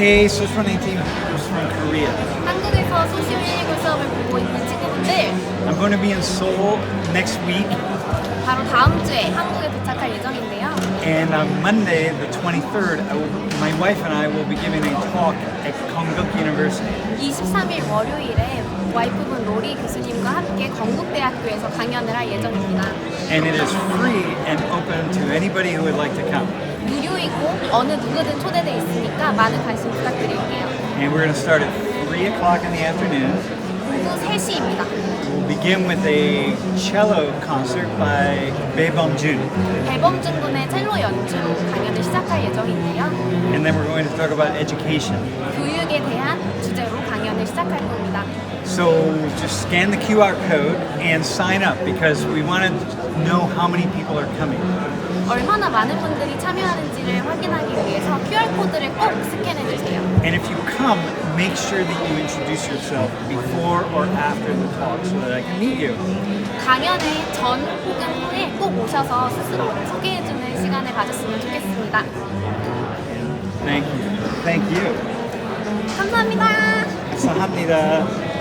Hey, 소수의 team from Korea. 한국에서 소시 119 수업을 보고 있는 친구분들, I'm going to be in Seoul next week. 바로 다음 주에 한국에 도착할 예정인데요. And on Monday, the 23rd, my wife and I will be giving a talk at Konkuk University. 23일 월요일에 와이프분 로리 교수님과 함께 건국대학교에서 강연을 할 예정입니다. And it is free and open to anybody who would like to come. 무료이고 어느 누구든 초대돼 있으니까 많은 관심 부탁드릴게요. And we're going to start at 3 o'clock in the afternoon. 오후 3시입니다. We'll begin with a cello concert by 배범준. 배범준 군의 첼로 연주 강연을 시작할 예정인데요. And then we're going to talk about education. 교육에 대한 주제로 강연을 시작할 겁니다. So just scan the QR code and sign up because we want to know how many people are coming. 얼마나 많은 분들이 참여하는지를 확인하기 위해서 QR코드를 꼭 스캔해주세요. And if you come, make sure that you introduce yourself before or after the talk so that I can meet you. 강연의 전 혹은 후에 꼭 오셔서 스스로를 소개해주는 시간을 가졌으면 좋겠습니다. Thank you. Thank you. 감사합니다. 감사합니다.